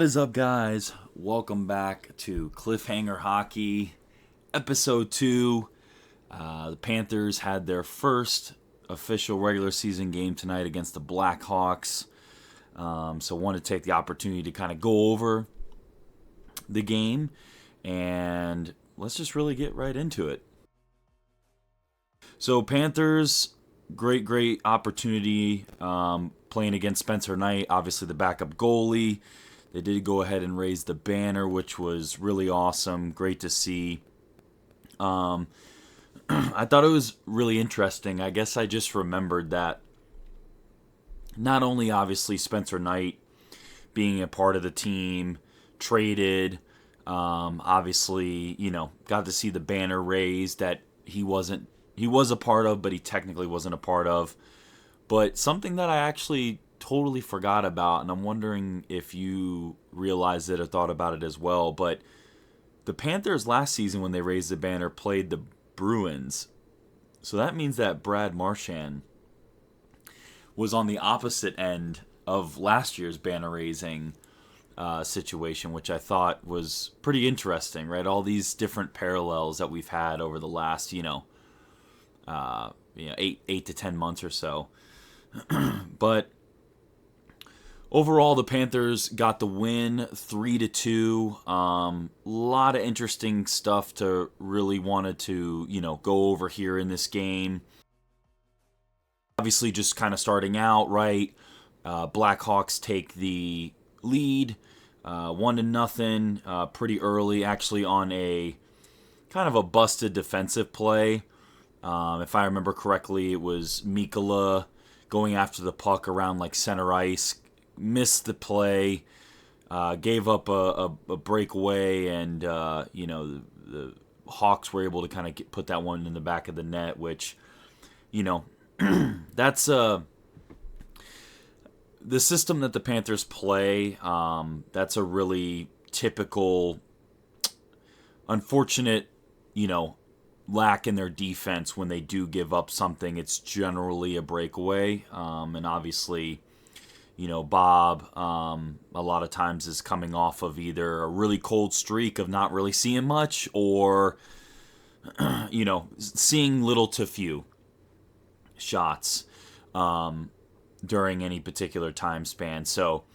is up, guys? Welcome back to Cliffhanger Hockey, Ep.2. The Panthers had their first official regular season game tonight against the Blackhawks. So I want to take the opportunity to kind of go over the game, and let's just really get right into it. So Panthers, great opportunity playing against Spencer Knight, obviously the backup goalie. They did go ahead and raise the banner, which was really awesome. Great to see. I thought it was really interesting. I guess I just remembered that not only obviously Spencer Knight being a part of the team, traded, obviously, got to see the banner raised that he was a part of, but he technically wasn't a part of. But something that I actually totally forgot about, and I'm wondering if you realized it or thought about it as well, but the Panthers last season when they raised the banner played the Bruins. So that means that Brad Marchand was on the opposite end of last year's banner raising situation, which I thought was pretty interesting, right? All these different parallels that we've had over the last, 8 to 10 months or so. But overall, the Panthers got the win 3-2. A lot of interesting stuff to really wanted to, go over here in this game. Obviously, just kind of starting out, right? Blackhawks take the lead, 1-0, pretty early, actually on a kind of a busted defensive play. If I remember correctly, it was Mikkola going after the puck around like center ice, missed the play, gave up a breakaway, and the Hawks were able to kind of put that one in the back of the net, which, that's the system that the Panthers play. That's a really typical, unfortunate, lack in their defense. When they do give up something, it's generally a breakaway, and obviously, Bob, a lot of times is coming off of either a really cold streak of not really seeing much, or, seeing little to few shots during any particular time span. So,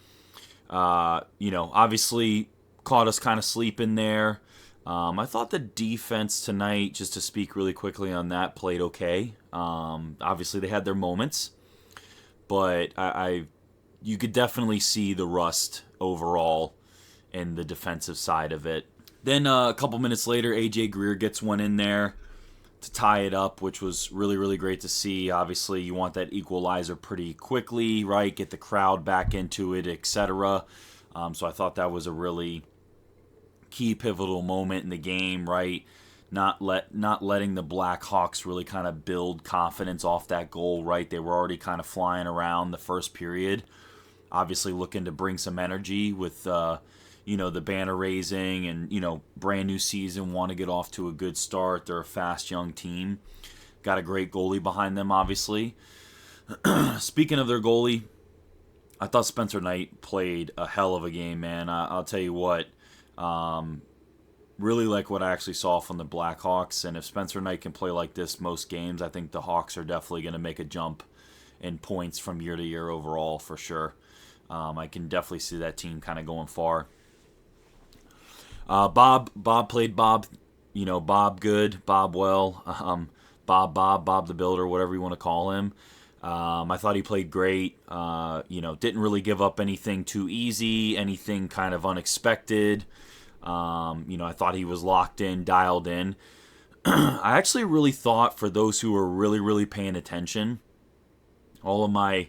obviously caught us kind of sleeping there. I thought the defense tonight, just to speak really quickly on that, played okay. Obviously they had their moments, but you could definitely see the rust overall in the defensive side of it. Then a couple minutes later, AJ Greer gets one in there to tie it up, which was really great to see. Obviously, you want that equalizer pretty quickly, right? Get the crowd back into it, etc. So I thought that was a really key pivotal moment in the game, right? Not letting the Blackhawks really kind of build confidence off that goal, right? They were already kind of flying around the first period. Obviously looking to bring some energy with the banner raising and, brand new season, want to get off to a good start. They're a fast young team. Got a great goalie behind them, obviously. Speaking of their goalie, I thought Spencer Knight played a hell of a game, man. I'll tell you what. Really like what I actually saw from the Blackhawks, and if Spencer Knight can play like this most games, I think the Hawks are definitely going to make a jump in points from year to year overall for sure. I can definitely see that team kind of going far. Bob played Bob, Bob good, Bob well, Bob the Builder, whatever you want to call him. I thought he played great. Didn't really give up anything too easy, anything kind of unexpected. I thought he was locked in, dialed in. I actually really thought, for those who were really paying attention, all of my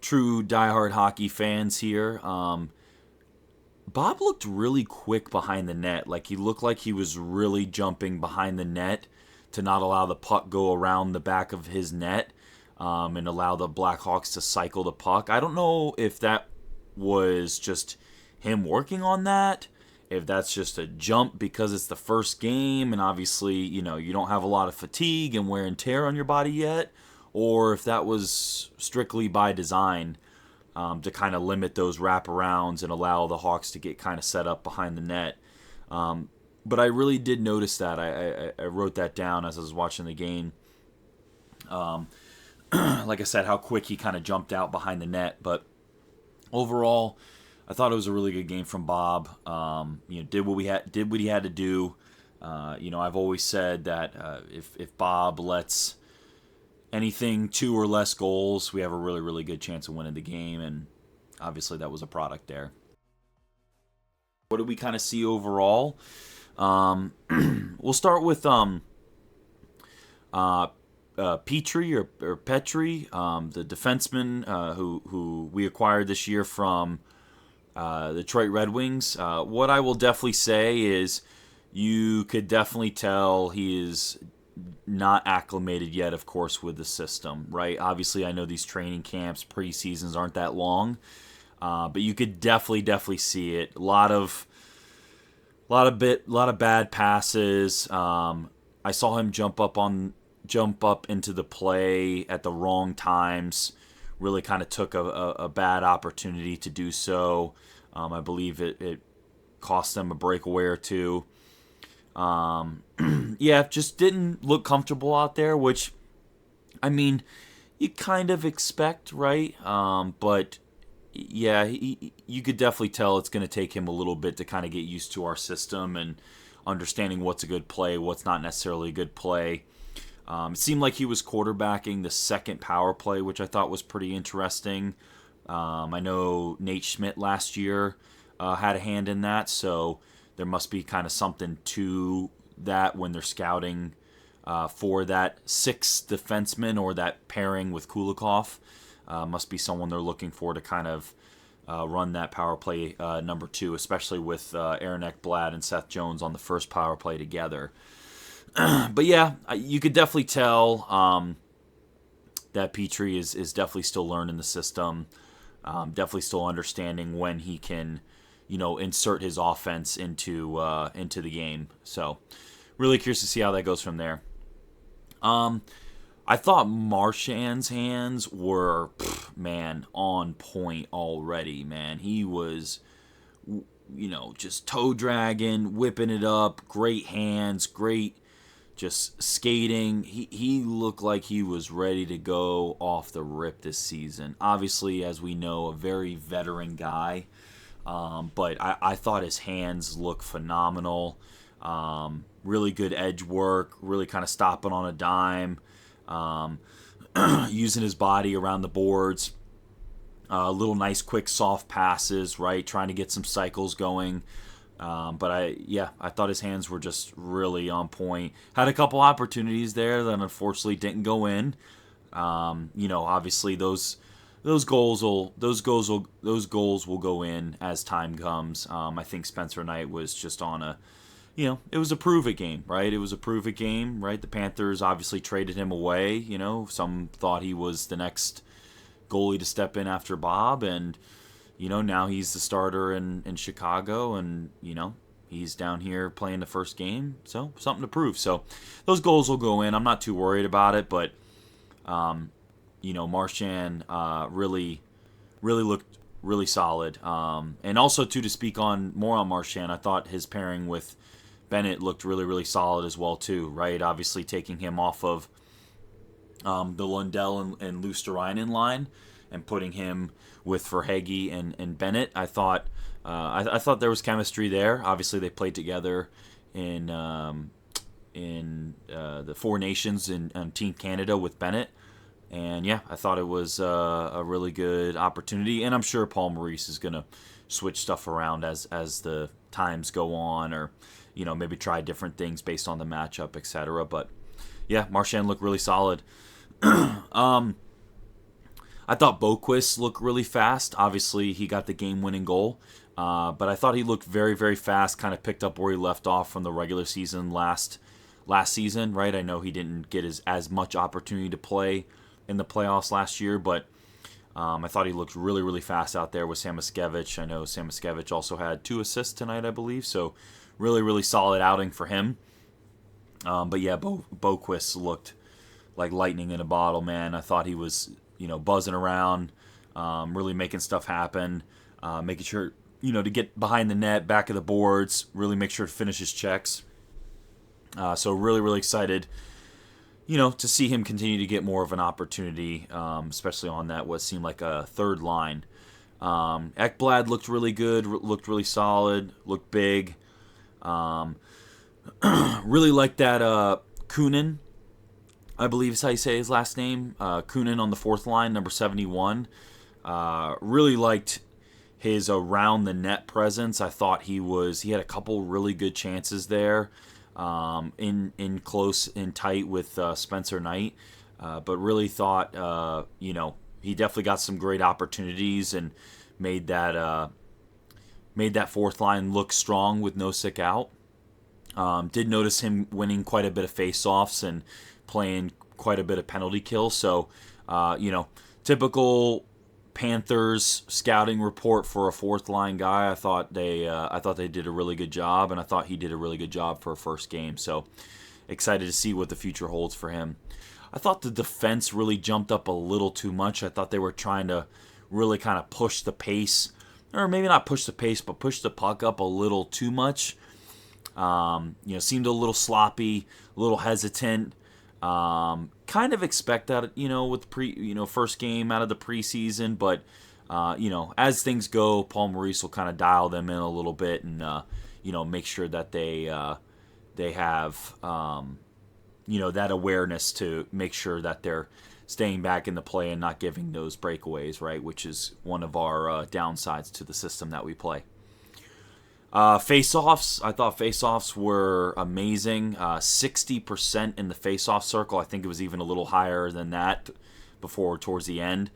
true diehard hockey fans here, Bob looked really quick behind the net. Like, he looked like he was really jumping behind the net to not allow the puck go around the back of his net, and allow the Blackhawks to cycle the puck. I don't know if that was just him working on that, if that's just a jump because it's the first game and obviously, you don't have a lot of fatigue and wear and tear on your body yet, or if that was strictly by design. to kind of limit those wraparounds and allow the Hawks to get kind of set up behind the net. But I really did notice that. I wrote that down as I was watching the game. Like I said, how quick he kind of jumped out behind the net. But overall, I thought it was a really good game from Bob. Did what he had to do. I've always said that if Bob lets anything 2 or less goals, we have a really, really good chance of winning the game, and obviously that was a product there. What did we kind of see overall? We'll start with Petrie or Petrie, the defenseman who we acquired this year from the Detroit Red Wings. What I will definitely say is you could definitely tell he is not acclimated yet, of course, with the system, right? Obviously, I know these training camps, preseasons aren't that long, but you could definitely see it. A lot of bad passes. I saw him jump up into the play at the wrong times. Really kind of took a bad opportunity to do so. I believe it cost them a breakaway or two. Just didn't look comfortable out there, which, I mean, you kind of expect, right? But yeah, you could definitely tell it's going to take him a little bit to kind of get used to our system and understanding what's a good play, what's not necessarily a good play. It seemed like he was quarterbacking the second power play, which I thought was pretty interesting. I know Nate Schmidt last year had a hand in that, so there must be kind of something to that when they're scouting for that sixth defenseman or that pairing with Kulikov. Must be someone they're looking for to kind of run that power play number 2, especially with Aaron Ekblad and Seth Jones on the first power play together. But yeah, you could definitely tell that Petrie is definitely still learning the system, definitely still understanding when he can, insert his offense into the game. So really curious to see how that goes from there. I thought Marchand's hands were, on point already, man. He was, just toe dragging, whipping it up, great hands, great just skating. He looked like he was ready to go off the rip this season. Obviously, as we know, a very veteran guy. But I thought his hands looked phenomenal. Really good edge work, really kind of stopping on a dime. Using his body around the boards. Little nice, quick, soft passes, right? Trying to get some cycles going. But I thought his hands were just really on point. Had a couple opportunities there that unfortunately didn't go in. Obviously those goals will go in as time comes. I think Spencer Knight was just on it was a prove-it game, right? It was a prove-it game, right? The Panthers obviously traded him away. Some thought he was the next goalie to step in after Bob, and now he's the starter in Chicago, and he's down here playing the first game, so something to prove. So those goals will go in. I'm not too worried about it, but Marchand really looked really solid. And also too, to speak on more on Marchand, I thought his pairing with Bennett looked really, really solid as well too, right? Obviously taking him off of the Lundell and Luosterainen line and putting him with Verhaeghe and Bennett. I thought there was chemistry there. Obviously they played together in the Four Nations in Team Canada with Bennett. And yeah, I thought it was a really good opportunity. And I'm sure Paul Maurice is going to switch stuff around as the times go on, or maybe try different things based on the matchup, etc. But yeah, Marchand looked really solid. I thought Boquist looked really fast. Obviously, he got the game-winning goal. But I thought he looked very, very fast, kind of picked up where he left off from the regular season last season, right? I know he didn't get as much opportunity to play in the playoffs last year, but I thought he looked really, really fast out there with Samoskevich. I know Samoskevich also had 2 assists tonight, I believe, so really, really solid outing for him. But yeah, Boquist looked like lightning in a bottle, man. I thought he was, buzzing around. really making stuff happen, making sure, to get behind the net, back of the boards, really make sure to finish his checks. So really, really excited, to see him continue to get more of an opportunity, especially on that what seemed like a third line. Ekblad looked really good, looked really solid, looked big. Really like that Kunin, I believe is how you say his last name. Kunin on the fourth line, number 71. Really liked his around the net presence. I thought he had a couple really good chances there, in close, in tight with Spencer Knight. But really thought, he definitely got some great opportunities and made that fourth line look strong with Nosek out. Did notice him winning quite a bit of face-offs and playing quite a bit of penalty kills. So, typical Panthers scouting report for a fourth line guy. I thought they did a really good job, and I thought he did a really good job for a first game. So, excited to see what the future holds for him. I thought the defense really jumped up a little too much. I thought they were trying to really kind of push the pace, or maybe not push the pace, but push the puck up a little too much. Seemed a little sloppy, a little hesitant. Kind of expect that, with first game out of the preseason, but as things go, Paul Maurice will kind of dial them in a little bit and make sure that they have that awareness to make sure that they're staying back in the play and not giving those breakaways, right? Which is one of our downsides to the system that we play. Face-offs, I thought face-offs were amazing. 60% in the face-off circle. I think it was even a little higher than that towards the end.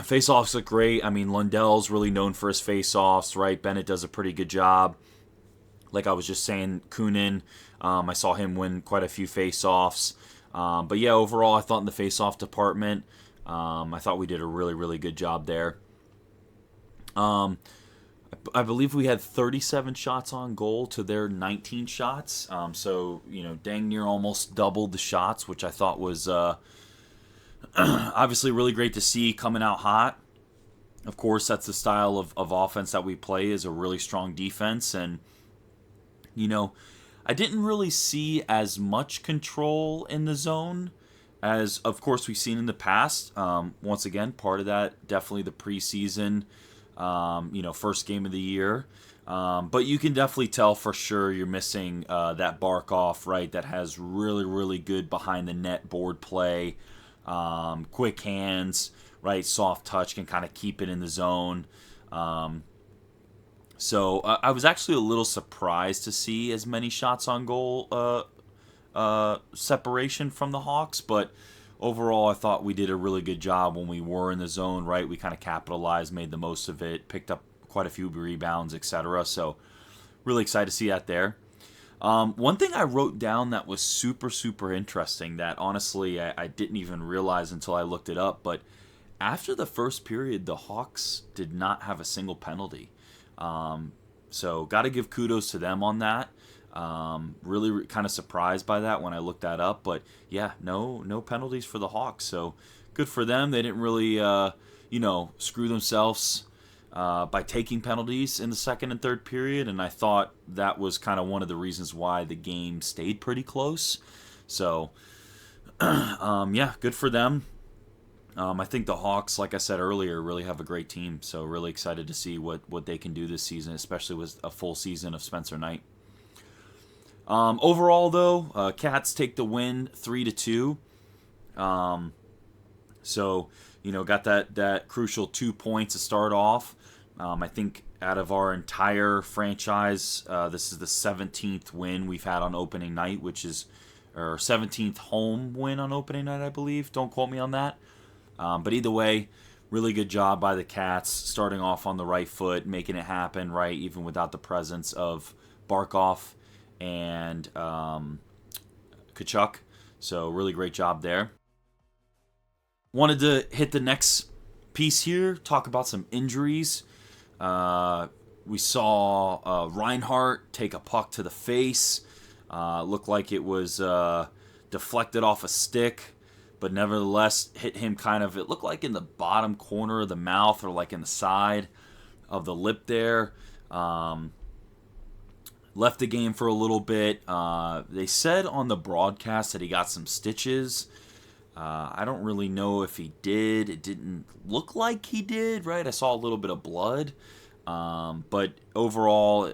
Face-offs look great. I mean, Lundell's really known for his face-offs, right? Bennett does a pretty good job. Like I was just saying, Kunin, I saw him win quite a few face-offs. But yeah, overall, I thought in the face-off department, I thought we did a really, really good job there. I believe we had 37 shots on goal to their 19 shots. So, dang near almost doubled the shots, which I thought was obviously really great to see coming out hot. Of course, that's the style of offense that we play, is a really strong defense. And, I didn't really see as much control in the zone as, of course, we've seen in the past. Once again, part of that, definitely the preseason, first game of the year. But you can definitely tell for sure you're missing that Barkov, right, that has really, really good behind the net board play, quick hands, right, soft touch, can kind of keep it in the zone. So I was actually a little surprised to see as many shots on goal separation from the Hawks, but overall, I thought we did a really good job when we were in the zone, right? We kind of capitalized, made the most of it, picked up quite a few rebounds, etc. So really excited to see that there. One thing I wrote down that was super, super interesting that honestly I didn't even realize until I looked it up, but after the first period, the Hawks did not have a single penalty. So got to give kudos to them on that. Really kind of surprised by that when I looked that up, but yeah, no penalties for the Hawks. So good for them. They didn't really, screw themselves by taking penalties in the second and third period, and I thought that was kind of one of the reasons why the game stayed pretty close. So, good for them. I think the Hawks, like I said earlier, really have a great team. So really excited to see what they can do this season, especially with a full season of Spencer Knight. Overall, though, Cats take the win 3-2. So, got that crucial 2 points to start off. I think out of our entire franchise, this is the 17th win we've had on opening night, which is our 17th home win on opening night, I believe. Don't quote me on that. But either way, really good job by the Cats, starting off on the right foot, making it happen, right, even without the presence of Barkov and Tkachuk. So really great job there. Wanted to hit the next piece here, talk about some injuries. We saw Reinhart take a puck to the face. Looked like it was deflected off a stick. but nevertheless hit him kind of, it looked like in the bottom corner of the mouth or like in the side of the lip there. Left the game for a little bit. They said on the broadcast that he got some stitches. I don't really know if he did. It didn't look like he did, right? I saw a little bit of blood. But overall,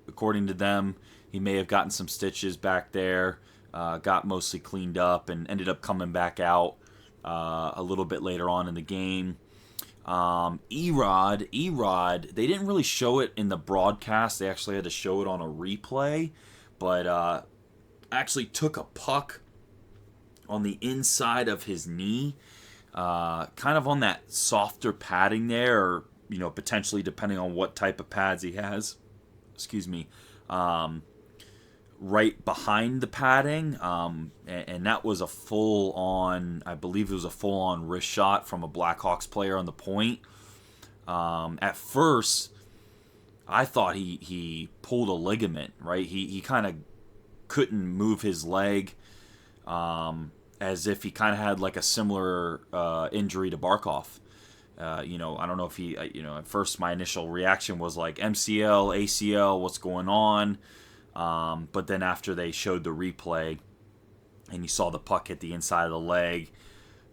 according to them, he may have gotten some stitches back there. Got mostly cleaned up and ended up coming back out a little bit later on in the game. Erod, they didn't really show it in the broadcast. They actually had to show it on a replay. But actually took a puck on the inside of his knee, kind of on that softer padding there, or, potentially depending on what type of pads he has. Excuse me. Right behind the padding, and that was a full-on, I believe it was a full-on wrist shot from a Blackhawks player on the point. At first, I thought he pulled a ligament, right? He kind of couldn't move his leg, as if he kind of had like a similar injury to Barkov. I don't know if he, at first my initial reaction was like MCL, ACL, what's going on? But then after they showed the replay and you saw the puck hit the inside of the leg,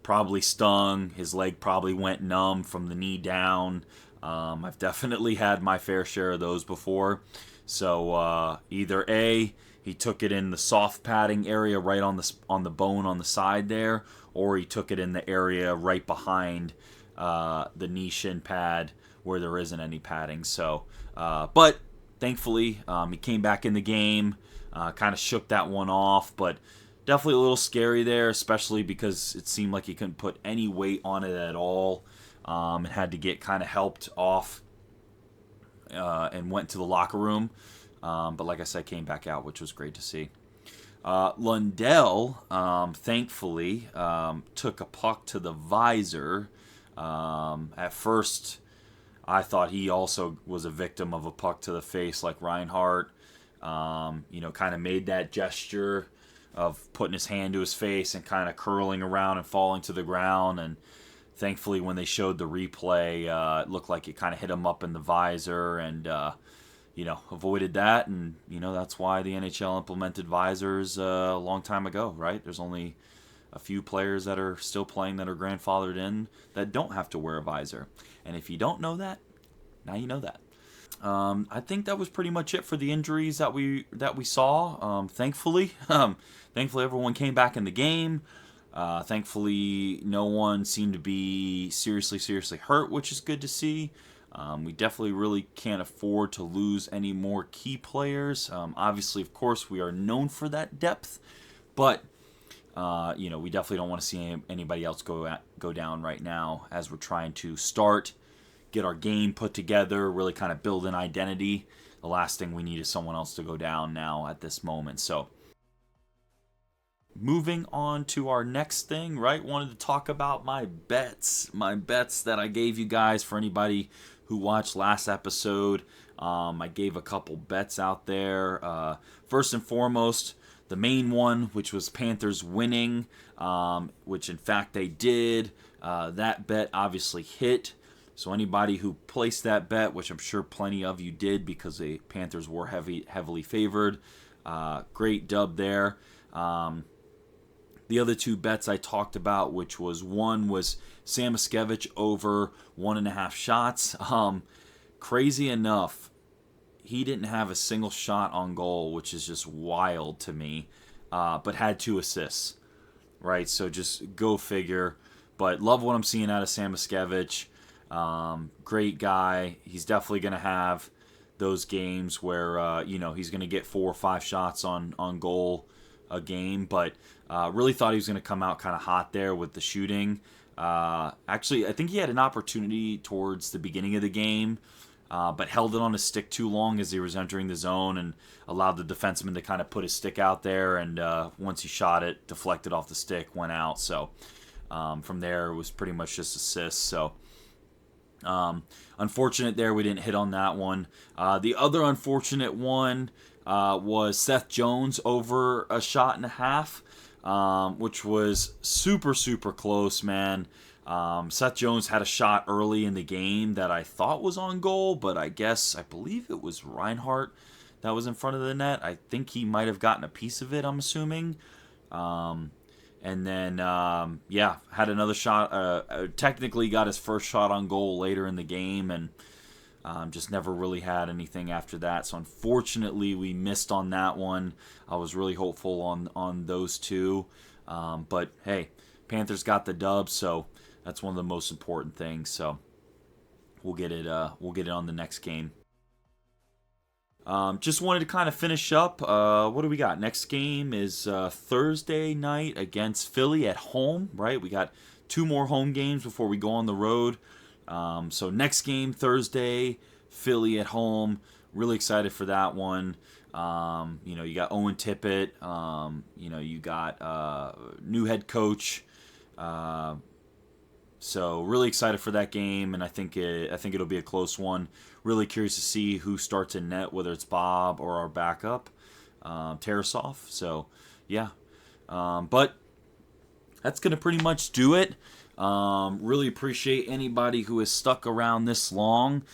probably stung. His leg probably went numb from the knee down. I've definitely had my fair share of those before. So either A, he took it in the soft padding area right on the bone on the side there, or he took it in the area right behind the knee shin pad where there isn't any padding. So, but thankfully, he came back in the game, kind of shook that one off, but definitely a little scary there, especially because it seemed like he couldn't put any weight on it at all, and had to get kind of helped off and went to the locker room. But like I said, came back out, which was great to see. Lundell, thankfully, took a puck to the visor. At first, I thought he also was a victim of a puck to the face like Reinhardt. Kind of made that gesture of putting his hand to his face and kind of curling around and falling to the ground. And thankfully, when they showed the replay, it looked like it kind of hit him up in the visor and, avoided that. And, that's why the NHL implemented visors a long time ago, right? There's only a few players that are still playing that are grandfathered in that don't have to wear a visor. And if you don't know that, now you know that. I think that was pretty much it for the injuries that we saw. Thankfully everyone came back in the game. Thankfully, no one seemed to be seriously hurt, which is good to see. We definitely really can't afford to lose any more key players. Obviously, of course, we are known for that depth, but we definitely don't want to see anybody else go down right now as we're trying to get our game put together, really kind of build an identity. The last thing we need is someone else to go down now at this moment. So moving on to our next thing, right? Wanted to talk about my bets that I gave you guys. For anybody who watched last episode, I gave a couple bets out there. First and foremost, the main one, which was Panthers winning, which in fact they did. That bet obviously hit. So anybody who placed that bet, which I'm sure plenty of you did because the Panthers were heavily favored, great dub there. The other two bets I talked about, which was one was Samoskevich over 1.5 shots. Crazy enough, he didn't have a single shot on goal, which is just wild to me, but had 2 assists, right? So just go figure. But love what I'm seeing out of Samoskevich. Great guy. He's definitely going to have those games where, he's going to get 4 or 5 shots on goal a game, but really thought he was going to come out kind of hot there with the shooting. Actually, I think he had an opportunity towards the beginning of the game, but held it on his stick too long as he was entering the zone and allowed the defenseman to kind of put his stick out there, and once he shot it, deflected off the stick, went out. So from there, it was pretty much just assists. So unfortunate there, we didn't hit on that one. The other unfortunate one was Seth Jones over 1.5 shots. which was super, super close, man. Seth Jones had a shot early in the game that I thought was on goal, but I believe it was Reinhart that was in front of the net. I think he might have gotten a piece of it, I'm assuming. And then, had another shot. Technically got his first shot on goal later in the game, and just never really had anything after that. So unfortunately, we missed on that one. I was really hopeful on those two. But hey, Panthers got the dub, so that's one of the most important things. So we'll get it on the next game. Just wanted to kind of finish up. What do we got? Next game is Thursday night against Philly at home, right? We got 2 more home games before we go on the road. So next game, Thursday, Philly at home. Really excited for that one. You got Owen Tippett. You got new head coach. So really excited for that game, and I think it'll be a close one. Really curious to see who starts in net, whether it's Bob or our backup, Tarasov. So yeah, but that's gonna pretty much do it. Really appreciate anybody who has stuck around this long.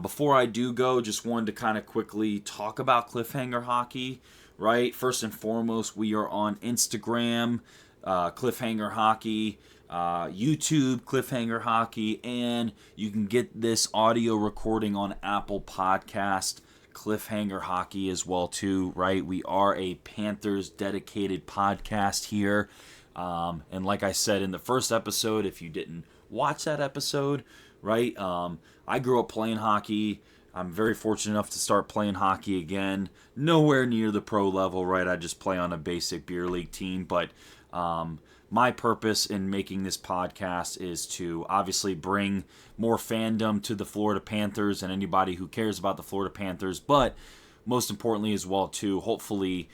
Before I do go, just wanted to kind of quickly talk about Cliffhanger Hockey. Right, first and foremost, we are on Instagram, Cliffhanger Hockey. YouTube, Cliffhanger Hockey, and you can get this audio recording on Apple Podcast, Cliffhanger Hockey as well too, right? We are a Panthers dedicated podcast here, and like I said in the first episode, if you didn't watch that episode, right, I grew up playing hockey. I'm very fortunate enough to start playing hockey again, nowhere near the pro level, right? I just play on a basic beer league team, but my purpose in making this podcast is to obviously bring more fandom to the Florida Panthers and anybody who cares about the Florida Panthers, but most importantly as well to hopefully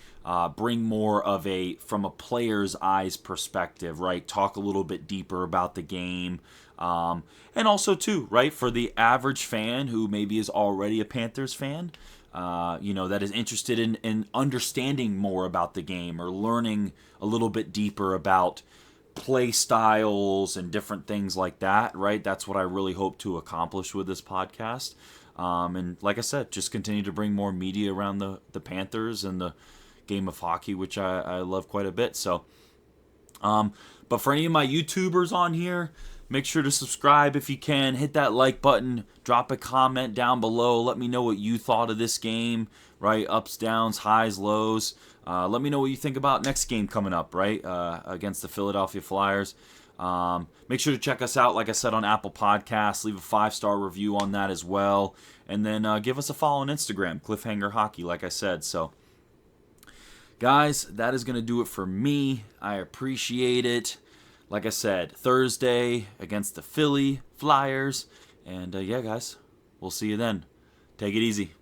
bring more of from a player's eyes perspective, right? Talk a little bit deeper about the game. And also too, right, for the average fan who maybe is already a Panthers fan, that is interested in understanding more about the game or learning a little bit deeper about play styles and different things like that, right? That's what I really hope to accomplish with this podcast. And like I said, just continue to bring more media around the Panthers and the game of hockey, which I love quite a bit. So, but for any of my YouTubers on here, make sure to subscribe if you can. Hit that like button. Drop a comment down below. Let me know what you thought of this game, right? Ups, downs, highs, lows. Let me know what you think about next game coming up, right? Against the Philadelphia Flyers. Make sure to check us out, like I said, on Apple Podcasts. Leave a 5-star review on that as well. And then give us a follow on Instagram, Cliffhanger Hockey, like I said. So, guys, that is going to do it for me. I appreciate it. Like I said, Thursday against the Philly Flyers. And yeah, guys, we'll see you then. Take it easy.